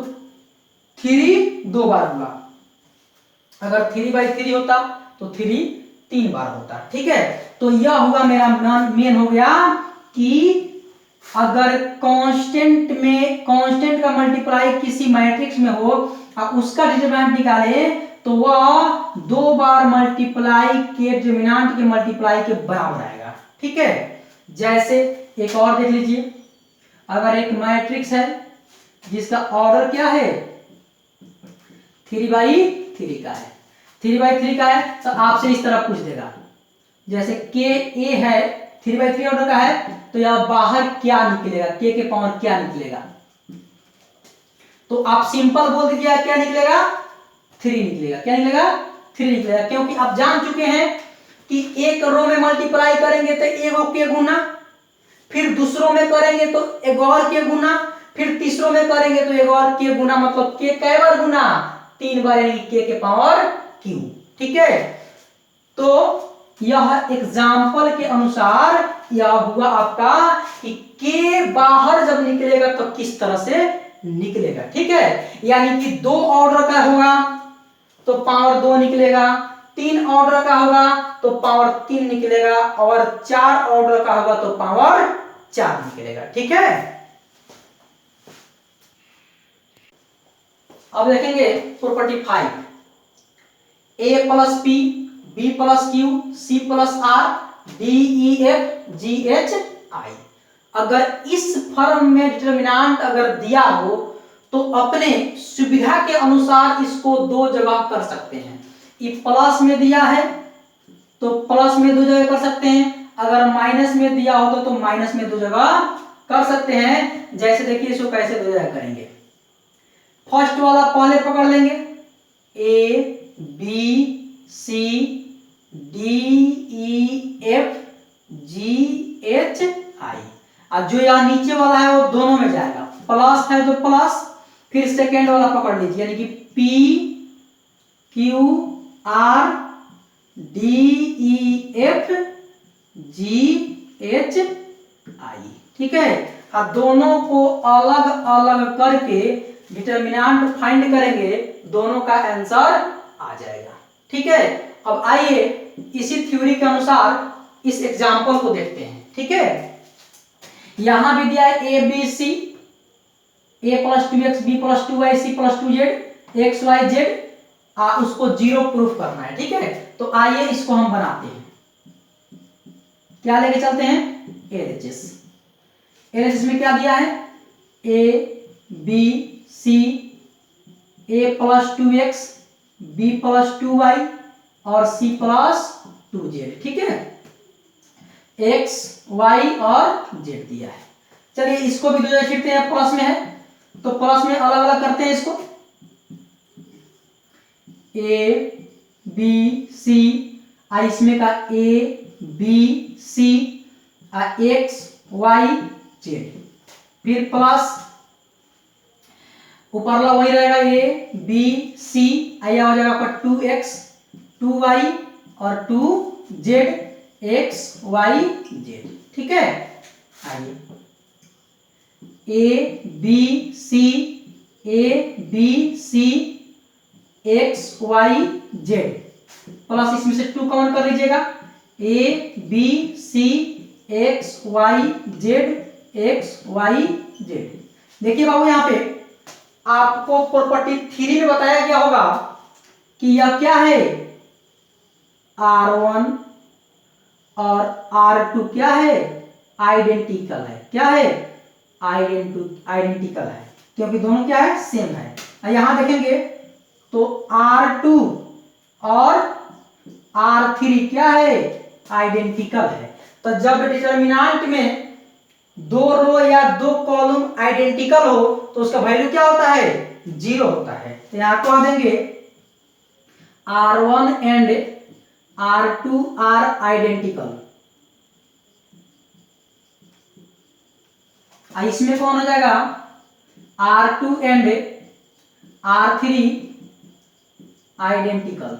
A: 3 2 बार हुआ। अगर 3/3 होता तो 3 3 बार होता। ठीक है, तो यह हुआ मेरा मेन हो गया कि अगर कांस्टेंट का मल्टीप्लाई किसी मैट्रिक्स में हो और उसका डिटरमिनेंट निकाले तो वह 2 बार मल्टीप्लाई के डिटरमिनेंट के मल्टीप्लाई के बराबर आएगा। ठीक है, जैसे एक और देख लीजिए, अगर एक मैट्रिक्स है जिसका ऑर्डर क्या है? 3/3 का है, 3/3 का है, तो आपसे इस तरह पूछ देगा, जैसे KA है 3/3 ऑर्डर का है, तो यह बाहर क्या निकलेगा? k के पावर क्या निकलेगा? तो आप सिंपल बोल दीजिए क्या निकलेगा? 3 निकलेगा। क्या निकलेगा? 3 निकलेगा, क्योंकि आप जान चुके हैं कि एक रो में मल्टीप्लाई करेंगे तो एक के गुना, फिर दूसरों में करेंगे तो एक और के गुना, फिर तीसरों में करेंगे तो एक और के गुना, मतलब के कै बार गुना? 3 बार, यानी k के पावर q। ठीक है, तो यह एग्जाम्पल के अनुसार यह हुआ आपका कि k बाहर जब निकलेगा तो किस तरह से निकलेगा। ठीक है, यानी कि 2 ऑर्डर का होगा तो पावर 2 निकलेगा, 3 ऑर्डर का होगा तो पावर 3 निकलेगा, और 4 ऑर्डर का होगा तो पावर 4 निकलेगा। ठीक है, अब देखेंगे property 5, a + p b + q c + r d e f g h i। अगर इस फॉर्म में डिटरमिनेंट अगर दिया हो तो अपने सुविधा के अनुसार इसको 2 जगह कर सकते हैं। ये प्लस में दिया है तो प्लस में 2 जगह कर सकते हैं, अगर माइनस में दिया होता तो माइनस में 2 जगह कर सकते हैं। जैसे देखिए इसको कैसे 2 जगह करेंगे। फर्स्ट वाला पहले पकड़ लेंगे, a b c d e f g h i, और जो यहाँ नीचे वाला है वो दोनों में जाएगा। प्लस है तो प्लस, फिर सेकेंड वाला पकड़ लीजिए, यानी कि p q r d e f g h i। ठीक है, और दोनों को अलग अलग करके डिटर्मिनेंट फाइंड करेंगे, दोनों का आंसर आ जाएगा। ठीक है, अब आइए इसी थ्योरी के अनुसार इस एग्जांपल को देखते हैं। ठीक है, यहां भी दिया है A B C, a + 2x b + 2y c + 2z x y z, उसको जीरो प्रूफ करना है। ठीक है, तो आइए इसको हम बनाते हैं। क्या लेके चलते हैं, एलएचएस। एलएचएस में क्या दिया है, a b c a + 2x b + 2y और c + 2z। ठीक है, x y और z दिया है। चलिए इसको भी दो जगह छिड़ते हैं, प्लस में है तो प्लस में अलग अलग करते हैं इसको, a b c, इसमें का a b c x y z, फिर प्लस ऊपरला वही रहेगा a b c, आया हो जाएगा आपका 2x 2y और 2z x y z। ठीक है, आइए a b c x y z plus इसमें से 2 कॉमन कर लीजिएगा, a b c x y z x y z। देखिए बाबू, यहाँ पे आपको प्रॉपर्टी 3 में बताया गया होगा कि यह क्या है, R1 और R2 क्या है, आइडेंटिकल है। क्या है, आइडेंटिकल है, क्योंकि दोनों क्या है, सेम है। यहां देखेंगे तो R2 और R3 क्या है, आइडेंटिकल है। तो जब डिटर्मिनेंट में 2 रो या 2 कॉलम आइडेंटिकल हो तो उसका वैल्यू क्या होता है, 0 होता है। तो यहां कह देंगे R1 and R2 are identical. इसमें कौन हो जाएगा, R2 एंड R3 आइडेंटिकल।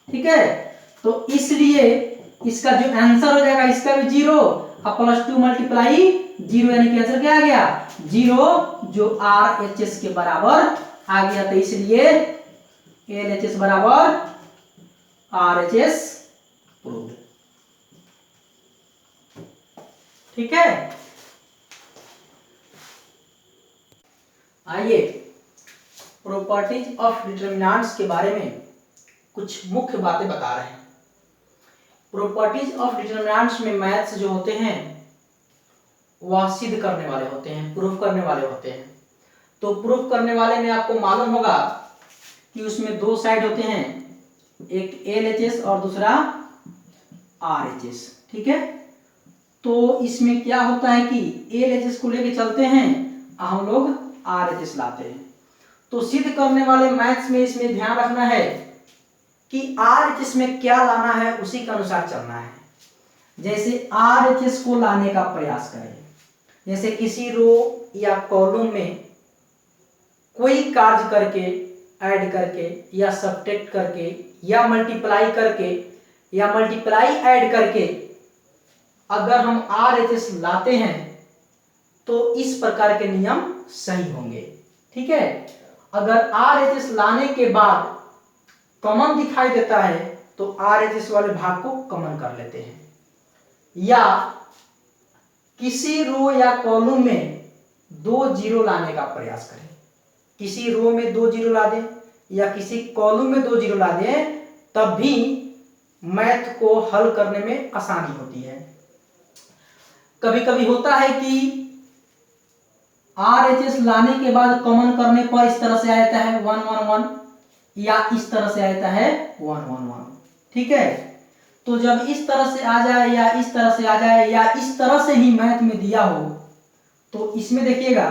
A: ठीक है, तो इसलिए इसका जो आंसर हो जाएगा, इसका भी 0 और +2 मल्टीप्लाई 0, यानी कि आंसर क्या आ गया, 0, जो RHS के बराबर आ गया। तो इसलिए LHS बराबर RHS प्रूव्ड। ठीक है, आइए प्रॉपर्टीज ऑफ डिटर्मिनेंट्स के बारे में कुछ मुख्य बातें बता रहे हैं। प्रॉपर्टीज ऑफ डिटर्मिनेंट्स में मैथ्स जो होते हैं वह सिद्ध करने वाले होते हैं, प्रूफ करने वाले होते हैं। तो प्रूफ करने वाले में आपको मालूम होगा कि उसमें 2 साइड होते हैं, एक LHS और दूसरा RHS। ठीक है, तो इसमें क्या होता है कि LHS को लेके चलते हैं, हम लोग RHS लाते हैं। तो सिद्ध करने वाले मैथ्स में इसमें ध्यान रखना है कि RHS में क्या लाना है, उसी के अनुसार चलना है। जैसे RHS को लाने का प्रयास करें, जैसे किसी रो या कॉलम में कोई कार्य करके, ऐड करके या सब्ट्रैक्ट करके या मल्टीप्लाई करके या मल्टीप्लाई ऐड करके अगर हम RHS लाते हैं तो इस प्रकार के नियम सही होंगे। ठीक है, अगर RHS लाने के बाद कॉमन दिखाई देता है तो RHS वाले भाग को कॉमन कर लेते हैं, या किसी रो या कॉलम में 2 जीरो लाने का प्रयास करें। किसी रो में 2 जीरो ला दें या किसी कॉलम में 2 जीरो ला दें, तब भी मैथ को हल करने में आसानी होती है। कभी कभी होता है कि RHS लाने के बाद कॉमन करने पर इस तरह से आ जाता है 1 1 1, या इस तरह से आ जाता है 1 1 1। ठीक है, तो जब इस तरह से आ जाए या इस तरह से आ जाए या इस तरह से ही मैथ में दिया हो, तो इसमें देखिएगा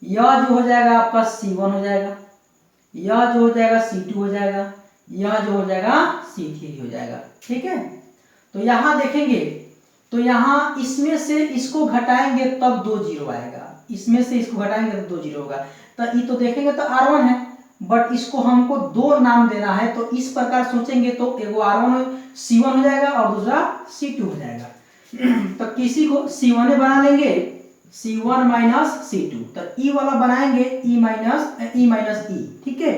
A: यह जो हो जाएगा आपका C1 हो जाएगा, यह जो हो जाएगा C2 हो जाएगा, यह जो हो जाएगा C3 हो जाएगा। ठीक है, तो यहां देखेंगे तो यहां इसमें से इसको घटाएंगे तब 2 जीरो आएगा, इसमें से इसको घटाएंगे तब 2 जीरो होगा। तो ये तो देखेंगे तो R1 है, बट इसको हमको 2 नाम देना है, तो इस प्रकार सोचेंगे तो एगो R1 C1 हो जाएगा और दूसरा C2 हो जाएगा। तो किसी को C1 बना लेंगे C1 माइनस C2, तो E वाला बनाएंगे E माइनस E, ठीक है।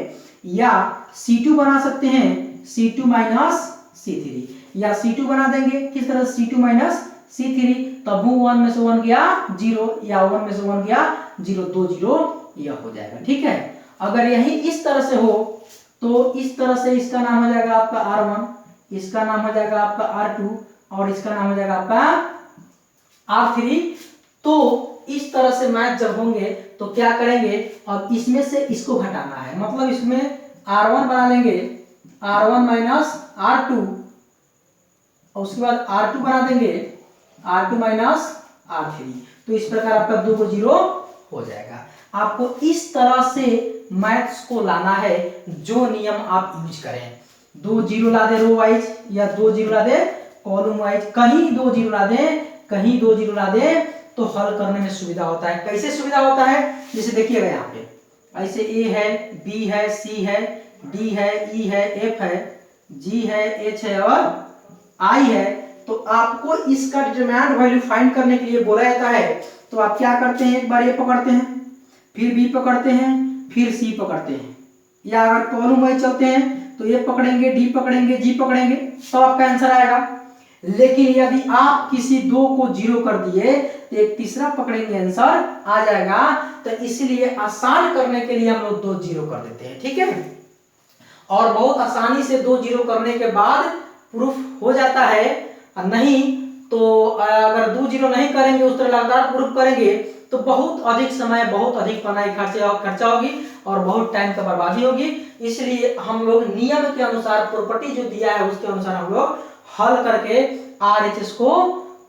A: या C2 बना सकते हैं C2 माइनस C3, या C2 बना देंगे किस तरह C2 माइनस C3, तब 1 में से 1 गया 0, या 1 में से 1 गया 0, 2 0 यह हो जाएगा, ठीक है। अगर यही इस तरह से हो तो इस तरह से इसका नाम हो जाएगा आपका R1, इसका नाम हो जाएगा आपका R2, और इसका नाम हो जाएगा आपका R3। तो इस तरह से मैच जब होंगे तो क्या करेंगे, अब इसमें से इसको घटाना है, मतलब इसमें R1 बना लेंगे R1 माइनस R2, और उसके बाद R2 बना देंगे R2 माइनस R3। तो इस प्रकार आपका 2 को 0 हो जाएगा। आपको इस तरह से मैथ्स को लाना है, जो नियम आप यूज करें। 2 0 ला दे रो वाइज, या 2 0 ला दे कॉलम वाइज, कहीं 2 0 ला दे, कहीं 2 0 ला दे, तो हल करने में सुविधा होता है। कैसे सुविधा होता है, जैसे देखिएगा यहाँ पे ऐसे A है, B है, C है, D है, E है, F है, G है, H है और I है। तो आपको इसका डिटरमिनेंट वैल्यू फाइंड करने के लिए बोला जाता है। तो आप क्या करते हैं, एक बार ये पकड़ते हैं, फिर B पकड़ते हैं, फिर C पकड़ते हैं, या अगर कॉलम वाइज चलते हैं तो ये पकड़ेंगे, D पकड़ेंगे, G पकड़ेंगे, तो आपका आंसर आएगा। लेकिन यदि आप किसी 2 को 0 कर दिए तो एक तीसरा पकड़ेंगे, आंसर आ जाएगा। तो इसलिए आसान करने के लिए हम लोग 2 0 कर देते हैं, ठीक है। और बहुत आसानी से 2 0 करने के बाद प्रूफ हो जाता है। नहीं तो अगर 2 0 नहीं करेंगे, उस तरह लगातार प्रूफ करेंगे तो बहुत अधिक समय, बहुत अधिक पढ़ाई खर्चा होगी और बहुत टाइम का बर्बादी होगी। इसलिए हम लोग नियम के अनुसार, प्रॉपर्टी जो दिया है उसके अनुसार हम लोग हल करके RHS को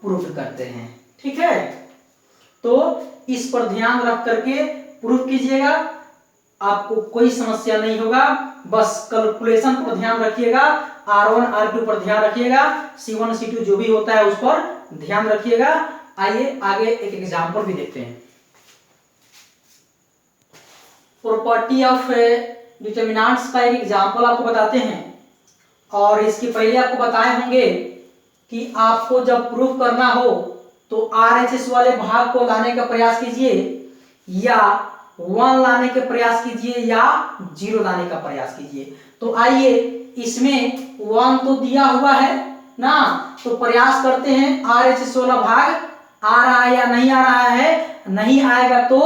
A: प्रूफ करते हैं, ठीक है। तो इस पर ध्यान रख करके प्रूफ कीजिएगा, आपको कोई समस्या नहीं होगा। बस कैलकुलेशन पर ध्यान रखिएगा, R1 R2 पर ध्यान रखिएगा, C1 C2 जो भी होता है उस पर ध्यान रखिएगा। आइए आगे एक एग्जांपल भी देखते हैं। प्रॉपर्टी ऑफ डिटरमिनेंट्स का एक एग्जांपल आपको बताते हैं, और इसके पहले आपको बताए होंगे कि आपको जब प्रूफ करना हो तो RHS वाले भाग को लाने का प्रयास कीजिए, या 1 लाने के प्रयास कीजिए, या 0 लाने का प्रयास कीजिए। तो आइए, इसमें 1 तो दिया हुआ है ना, तो प्रयास करते हैं RHS वाला भाग आ रहा है या नहीं आ रहा है। नहीं आएगा तो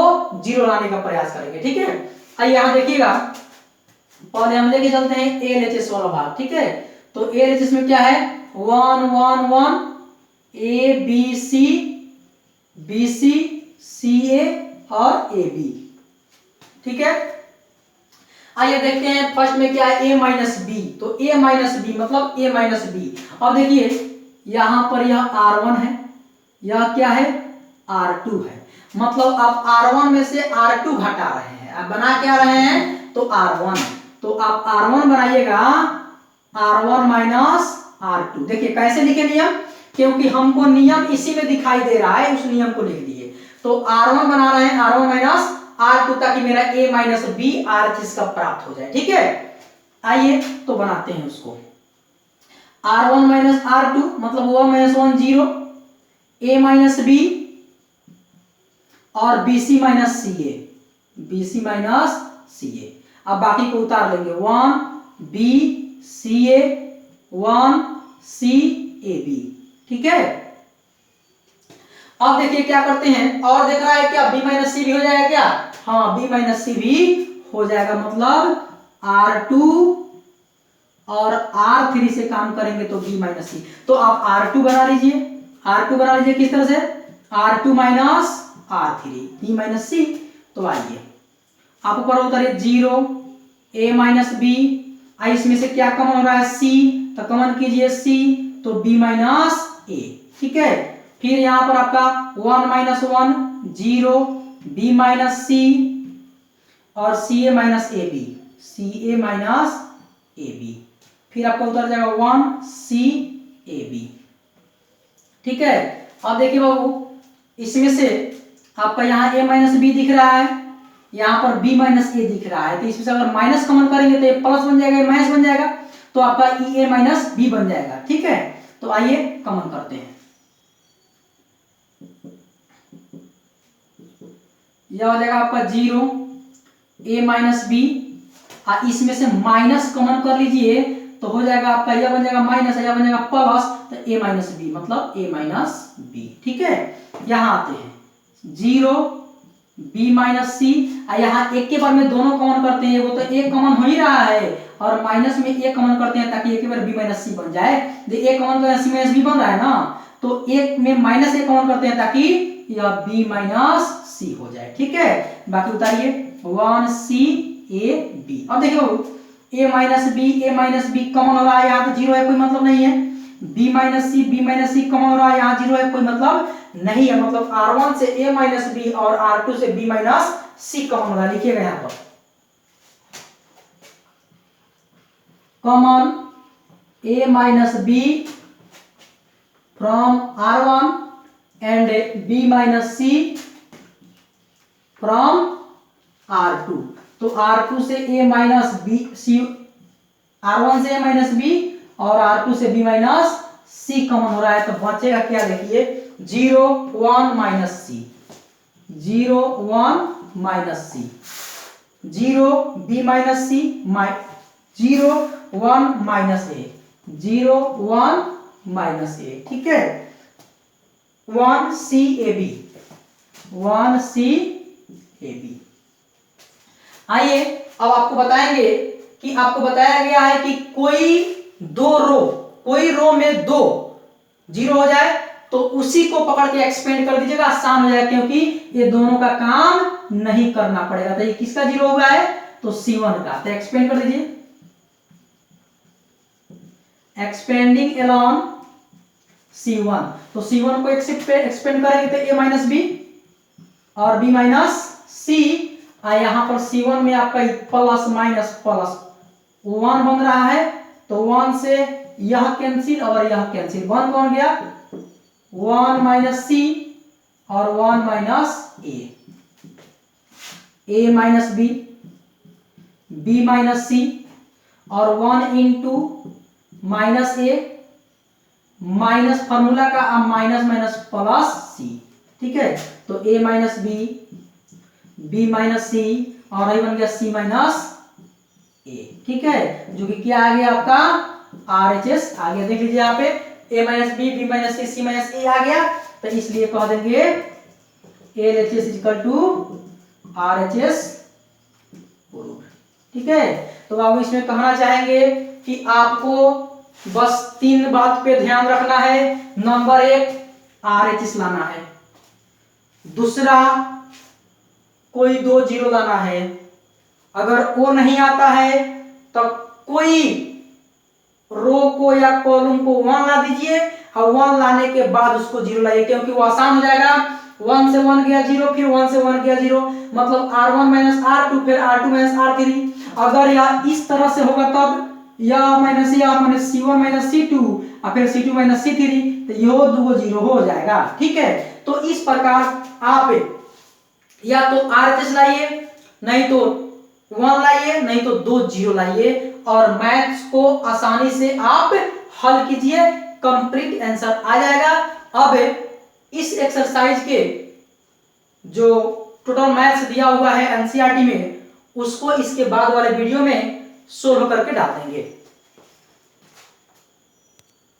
A: 0 लाने का प्रयास करेंगे, ठीक है। आइए यहां देखिएगा, पहले हम लेके चलते हैं LHS वाला भाग, ठीक है। तो LHS में क्या है, 1 1 1 BC CA और AB, ठीक है। आइए देखते हैं फर्स्ट में क्या है, A माइनस बी। तो A माइनस बी मतलब A माइनस बी। अब देखिए यहां पर यह R1 है, यह क्या है R2 है, मतलब आप R1 में से R2 घटा रहे हैं। आप बना क्या रहे हैं, तो R1, तो आप R1 बनाइएगा R1 माइनस R2। देखिए कैसे लिखे नियम, क्योंकि हमको नियम इसी में दिखाई दे रहा है, उस नियम को लिख दिए। तो R1 बना रहे हैं R1 माइनस R2, ताकि मेरा A माइनस बी RHS का प्राप्त हो जाए, ठीक है। आइए तो बनाते हैं उसको, R1 माइनस R2 मतलब 1 माइनस 1 0, A माइनस बी और BC minus CA, BC minus CA। अब बाकी को उतार लेंगे, 1 B CA 1 C AB, ठीक है। अब देखिए क्या करते हैं, और देख रहा है क्या, B माइनस सी भी हो जाएगा क्या, हाँ B माइनस सी भी हो जाएगा, मतलब R2 और R3 से काम करेंगे तो B माइनस सी। तो आप R2 बना लीजिए, R2 बना लीजिए किस तरह से, R2 minus R3 B minus सी। तो आइए आप ऊपर उतारिए 0 A माइनस बी, इसमें से क्या कम हो रहा है C, तो कमन कीजिए C, तो B माइनस A, ठीक है। फिर यहां पर आपका 1 माइनस 1 0 B माइनस C और CA minus AB, CA minus AB, फिर आपका उतर जाएगा 1 C AB, ठीक है। अब देखिए बाबू, इसमें से आपका यहाँ A माइनस बी दिख रहा है, यहाँ पर B माइनस ए दिख रहा है, तो इसमें से अगर माइनस कॉमन करेंगे तो ये प्लस बन जाएगा, ये माइनस बन जाएगा, तो आपका EA माइनस बी बन जाएगा, ठीक है। तो आइए कॉमन करते हैं, यह हो जाएगा आपका 0 a माइनस बी, इसमें से माइनस कॉमन कर लीजिए तो हो जाएगा आपका, यह बन जाएगा माइनस, यह बन जाएगा प्लस, तो a माइनस बी मतलब a माइनस बी। ठीक है, यहाँ आते हैं 0 b माइनस सी, यहाँ एक के बार में दोनों कॉमन करते हैं, वो तो एक कॉमन हो ही रहा है, और माइनस में एक कॉमन करते हैं ताकि एक के बार b माइनस सी बन जाए। एक कॉमन कर सी माइनस बी बन रहा है ना, तो एक में माइनस एक कॉमन करते हैं ताकि यह b माइनस सी हो जाए। ठीक है, बाकी उतारिए 1c a b। अब देखिए a माइनस बी कॉमन हो रहा है, यहाँ तो 0 है, कोई मतलब नहीं है। b माइनस सी कॉमन हो रहा है, यहाँ 0 है, कोई मतलब नहीं है। मतलब r1 से a माइनस बी और r2 से b माइनस सी कॉमन हो रहा है। लिखिएगा यहाँ पर common a minus B from r1 and b minus C from r2। तो r2 से a minus B C, r1 से a माइनस बी और r2 से b माइनस सी कॉमन हो रहा है, तो बचेगा क्या, देखिए 0 1 माइनस सी, 0 1 माइनस सी, 0 b माइनस सी, 0 1 माइनस ए, 0 1 माइनस ए। ठीक है, 1 सी A B, 1 C A B. आइए अब आपको बताएंगे कि आपको बताया गया है कि कोई रो में 2 0 हो जाए तो उसी को पकड़ के एक्सपेंड कर दीजिएगा, आसान हो जाएगा, क्योंकि ये दोनों का काम नहीं करना पड़ेगा। तो ये किसका 0 हुआ है, तो C1 का, तो एक्सपेंड कर दीजिए, एक्सपेंडिंग अलॉन C1। तो C1 को एक्सपेंड करेंगे तो a माइनस बी और b माइनस सी, यहां पर C1 में आपका प्लस माइनस प्लस 1 बन रहा है, तो 1 से यह कैंसिल और यह कैंसिल, 1 कौन गया, 1 माइनस सी और 1 माइनस ए माइनस बी माइनस सी और 1 इंटू माइनस ए माइनस फॉर्मूला का माइनस माइनस प्लस सी। ठीक है, तो a माइनस बी माइनस सी और ये बन गया c माइनस ए। ठीक है, जो कि क्या आ गया आपका RHS आ गया, देख लीजिए यहाँ पे a minus B minus C c minus A आ गया, तो इसलिए कह देंगे LHS equal to RHS proof. ठीक है, तो आप इसमें कहना चाहेंगे कि आपको बस 3 बात पे ध्यान रखना है। नंबर 1 RHS लाना है, दूसरा कोई 2 0 लाना है, अगर वो नहीं आता है तो कोई रो को या कॉलम को 1 ला दीजिए और 1 लाने के बाद उसको 0 लाइए, क्योंकि वो आसान हो जाएगा। 1 से 1 गया 0, फिर 1 से 1 गया 0, मतलब R1 माइनस R2 फिर R2 माइनस R3। अगर यह इस तरह से होगा तब या माइनस C1 माइनस C2 और फिर C2 माइनस C3, तो ये 2 0 हो जाएगा। ठीक है, तो इस प्रकार आप या तो RHS लाइए, नहीं तो 1 लाइए, नहीं तो 2 0 लाइए, और मैथ्स को आसानी से आप हल कीजिए, कंप्लीट आंसर आ जाएगा। अब इस एक्सरसाइज के जो टोटल मैथ्स दिया हुआ है एनसीईआरटी में, उसको इसके बाद वाले वीडियो में सोल्व करके डाल देंगे।